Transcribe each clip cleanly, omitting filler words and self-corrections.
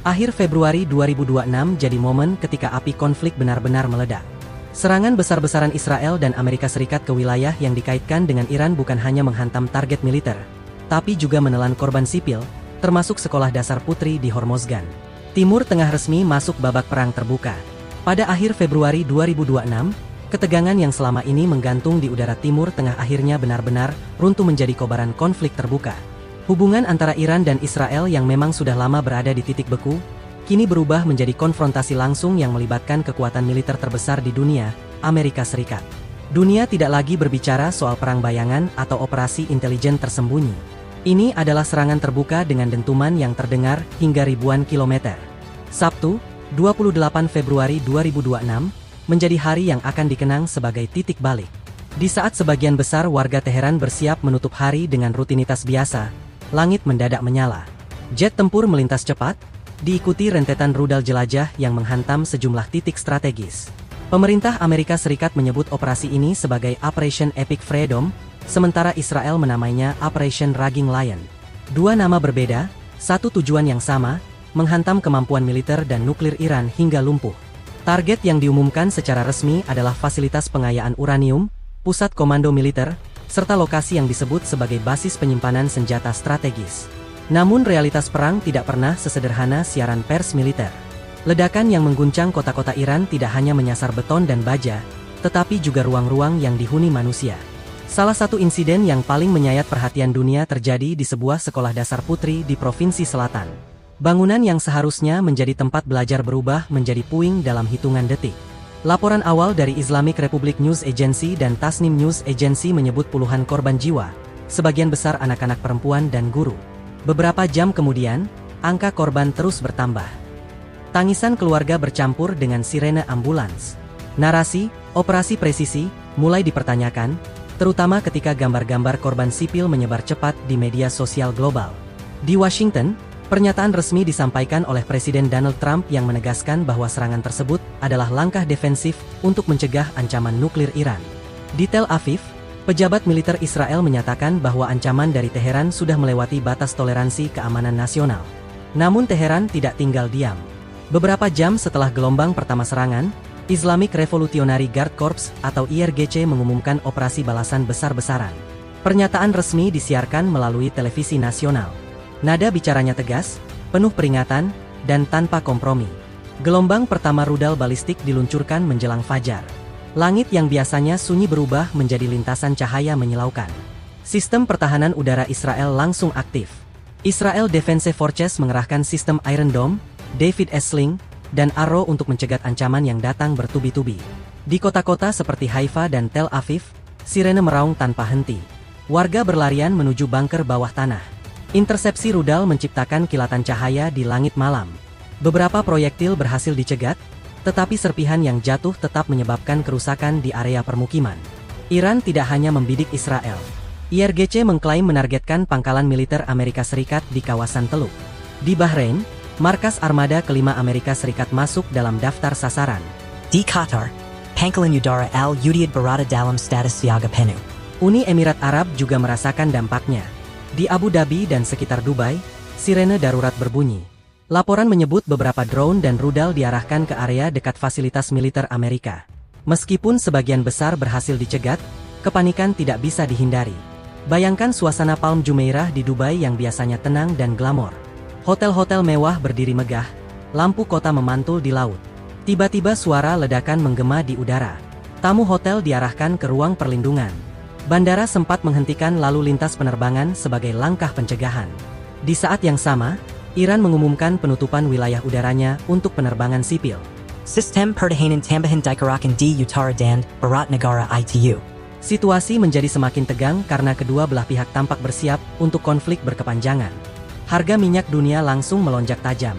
Akhir Februari 2026 jadi momen ketika api konflik benar-benar meledak. Serangan besar-besaran Israel dan Amerika Serikat ke wilayah yang dikaitkan dengan Iran bukan hanya menghantam target militer, tapi juga menelan korban sipil, termasuk sekolah dasar putri di Hormozgan. Timur Tengah resmi masuk babak perang terbuka. Pada akhir Februari 2026, ketegangan yang selama ini menggantung di udara Timur Tengah akhirnya benar-benar runtuh menjadi kobaran konflik terbuka. Hubungan antara Iran dan Israel yang memang sudah lama berada di titik beku, kini berubah menjadi konfrontasi langsung yang melibatkan kekuatan militer terbesar di dunia, Amerika Serikat. Dunia tidak lagi berbicara soal perang bayangan atau operasi intelijen tersembunyi. Ini adalah serangan terbuka dengan dentuman yang terdengar hingga ribuan kilometer. Sabtu, 28 Februari 2026, menjadi hari yang akan dikenang sebagai titik balik. Di saat sebagian besar warga Teheran bersiap menutup hari dengan rutinitas biasa, langit mendadak menyala. Jet tempur melintas cepat, diikuti rentetan rudal jelajah yang menghantam sejumlah titik strategis. Pemerintah Amerika Serikat menyebut operasi ini sebagai Operation Epic Freedom, sementara Israel menamainya Operation Raging Lion. Dua nama berbeda, satu tujuan yang sama, menghantam kemampuan militer dan nuklir Iran hingga lumpuh. Target yang diumumkan secara resmi adalah fasilitas pengayaan uranium, pusat komando militer, serta lokasi yang disebut sebagai basis penyimpanan senjata strategis. Namun realitas perang tidak pernah sesederhana siaran pers militer. Ledakan yang mengguncang kota-kota Iran tidak hanya menyasar beton dan baja, tetapi juga ruang-ruang yang dihuni manusia. Salah satu insiden yang paling menyayat perhatian dunia terjadi di sebuah sekolah dasar putri di Provinsi Selatan. Bangunan yang seharusnya menjadi tempat belajar berubah menjadi puing dalam hitungan detik. Laporan awal dari Islamic Republic News Agency dan Tasnim News Agency menyebut puluhan korban jiwa, sebagian besar anak-anak perempuan dan guru. Beberapa jam kemudian, angka korban terus bertambah. Tangisan keluarga bercampur dengan sirene ambulans. Narasi, operasi presisi, mulai dipertanyakan, terutama ketika gambar-gambar korban sipil menyebar cepat di media sosial global. Di Washington, pernyataan resmi disampaikan oleh Presiden Donald Trump yang menegaskan bahwa serangan tersebut adalah langkah defensif untuk mencegah ancaman nuklir Iran. Di Tel Aviv, pejabat militer Israel menyatakan bahwa ancaman dari Teheran sudah melewati batas toleransi keamanan nasional. Namun Teheran tidak tinggal diam. Beberapa jam setelah gelombang pertama serangan, Islamic Revolutionary Guard Corps atau IRGC mengumumkan operasi balasan besar-besaran. Pernyataan resmi disiarkan melalui televisi nasional. Nada bicaranya tegas, penuh peringatan, dan tanpa kompromi. Gelombang pertama rudal balistik diluncurkan menjelang fajar. Langit yang biasanya sunyi berubah menjadi lintasan cahaya menyilaukan. Sistem pertahanan udara Israel langsung aktif. Israel Defense Forces mengerahkan sistem Iron Dome, David S. Sling, dan Arrow untuk mencegat ancaman yang datang bertubi-tubi. Di kota-kota seperti Haifa dan Tel Aviv, sirene meraung tanpa henti. Warga berlarian menuju bunker bawah tanah. Intersepsi rudal menciptakan kilatan cahaya di langit malam. Beberapa proyektil berhasil dicegat, tetapi serpihan yang jatuh tetap menyebabkan kerusakan di area permukiman. Iran tidak hanya membidik Israel. IRGC mengklaim menargetkan pangkalan militer Amerika Serikat di kawasan Teluk. Di Bahrain, markas armada kelima Amerika Serikat masuk dalam daftar sasaran. Di Qatar, pangkalan udara Al-Udeid berada dalam status siaga penuh. Uni Emirat Arab juga merasakan dampaknya. Di Abu Dhabi dan sekitar Dubai, sirene darurat berbunyi. Laporan menyebut beberapa drone dan rudal diarahkan ke area dekat fasilitas militer Amerika. Meskipun sebagian besar berhasil dicegat, kepanikan tidak bisa dihindari. Bayangkan suasana Palm Jumeirah di Dubai yang biasanya tenang dan glamor. Hotel-hotel mewah berdiri megah, lampu kota memantul di laut. Tiba-tiba suara ledakan menggema di udara. Tamu hotel diarahkan ke ruang perlindungan. Bandara sempat menghentikan lalu lintas penerbangan sebagai langkah pencegahan. Di saat yang sama, Iran mengumumkan penutupan wilayah udaranya untuk penerbangan sipil. Sistem pertahanan tambahan dikerakan di utara dan barat negara itu. Situasi menjadi semakin tegang karena kedua belah pihak tampak bersiap untuk konflik berkepanjangan. Harga minyak dunia langsung melonjak tajam.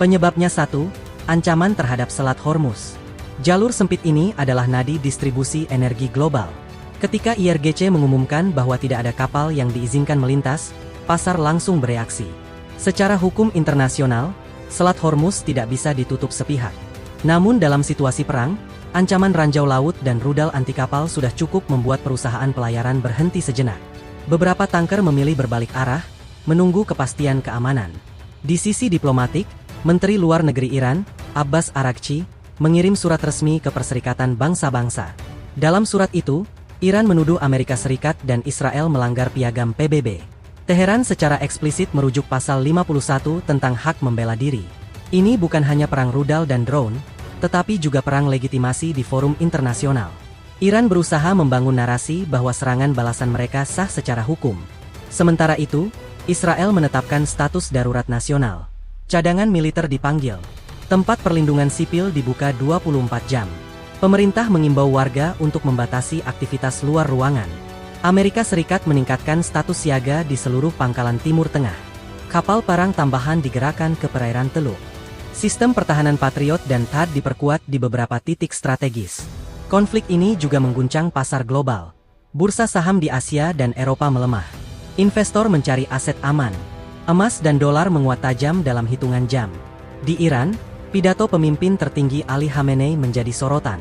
Penyebabnya satu, ancaman terhadap Selat Hormuz. Jalur sempit ini adalah nadi distribusi energi global. Ketika IRGC mengumumkan bahwa tidak ada kapal yang diizinkan melintas, pasar langsung bereaksi. Secara hukum internasional, Selat Hormuz tidak bisa ditutup sepihak. Namun dalam situasi perang, ancaman ranjau laut dan rudal anti kapal sudah cukup membuat perusahaan pelayaran berhenti sejenak. Beberapa tanker memilih berbalik arah, menunggu kepastian keamanan. Di sisi diplomatik, Menteri Luar Negeri Iran, Abbas Araghchi, mengirim surat resmi ke Perserikatan Bangsa-Bangsa. Dalam surat itu, Iran menuduh Amerika Serikat dan Israel melanggar piagam PBB. Teheran secara eksplisit merujuk pasal 51 tentang hak membela diri. Ini bukan hanya perang rudal dan drone, tetapi juga perang legitimasi di forum internasional. Iran berusaha membangun narasi bahwa serangan balasan mereka sah secara hukum. Sementara itu, Israel menetapkan status darurat nasional. Cadangan militer dipanggil. Tempat perlindungan sipil dibuka 24 jam. Pemerintah mengimbau warga untuk membatasi aktivitas luar ruangan. Amerika Serikat meningkatkan status siaga di seluruh pangkalan Timur Tengah. Kapal perang tambahan digerakkan ke perairan Teluk. Sistem pertahanan Patriot dan THAAD diperkuat di beberapa titik strategis. Konflik ini juga mengguncang pasar global. Bursa saham di Asia dan Eropa melemah. Investor mencari aset aman. Emas dan dolar menguat tajam dalam hitungan jam. Di Iran, pidato pemimpin tertinggi Ali Khamenei menjadi sorotan.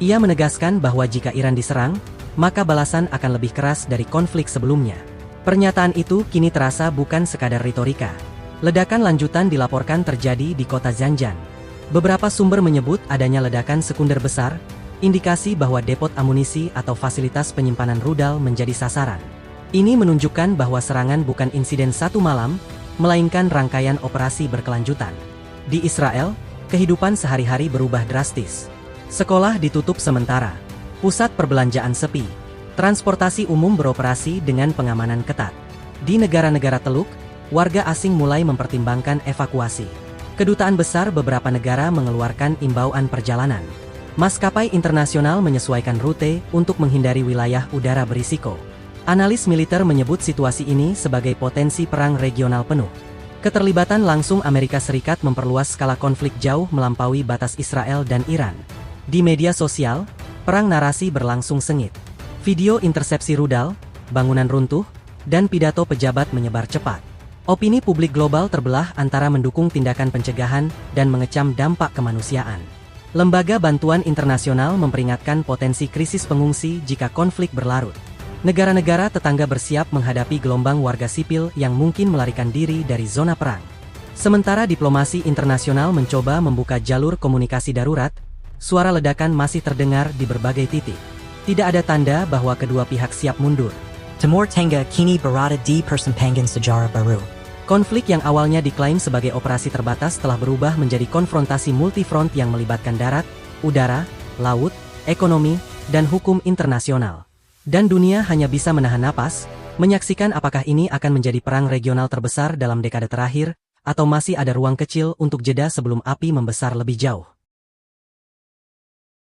Ia menegaskan bahwa jika Iran diserang, maka balasan akan lebih keras dari konflik sebelumnya. Pernyataan itu kini terasa bukan sekadar retorika. Ledakan lanjutan dilaporkan terjadi di kota Zanjan. Beberapa sumber menyebut adanya ledakan sekunder besar, indikasi bahwa depot amunisi atau fasilitas penyimpanan rudal menjadi sasaran. Ini menunjukkan bahwa serangan bukan insiden satu malam, melainkan rangkaian operasi berkelanjutan. Di Israel, kehidupan sehari-hari berubah drastis. Sekolah ditutup sementara. Pusat perbelanjaan sepi. Transportasi umum beroperasi dengan pengamanan ketat. Di negara-negara Teluk, warga asing mulai mempertimbangkan evakuasi. Kedutaan besar beberapa negara mengeluarkan imbauan perjalanan. Maskapai internasional menyesuaikan rute untuk menghindari wilayah udara berisiko. Analis militer menyebut situasi ini sebagai potensi perang regional penuh. Keterlibatan langsung Amerika Serikat memperluas skala konflik jauh melampaui batas Israel dan Iran. Di media sosial, perang narasi berlangsung sengit. Video intersepsi rudal, bangunan runtuh, dan pidato pejabat menyebar cepat. Opini publik global terbelah antara mendukung tindakan pencegahan dan mengecam dampak kemanusiaan. Lembaga bantuan internasional memperingatkan potensi krisis pengungsi jika konflik berlarut. Negara-negara tetangga bersiap menghadapi gelombang warga sipil yang mungkin melarikan diri dari zona perang. Sementara diplomasi internasional mencoba membuka jalur komunikasi darurat, suara ledakan masih terdengar di berbagai titik. Tidak ada tanda bahwa kedua pihak siap mundur. Timur Tengah kini berada di persimpangan sejarah baru. Konflik yang awalnya diklaim sebagai operasi terbatas telah berubah menjadi konfrontasi multifront yang melibatkan darat, udara, laut, ekonomi, dan hukum internasional. Dan dunia hanya bisa menahan napas, menyaksikan apakah ini akan menjadi perang regional terbesar dalam dekade terakhir, atau masih ada ruang kecil untuk jeda sebelum api membesar lebih jauh.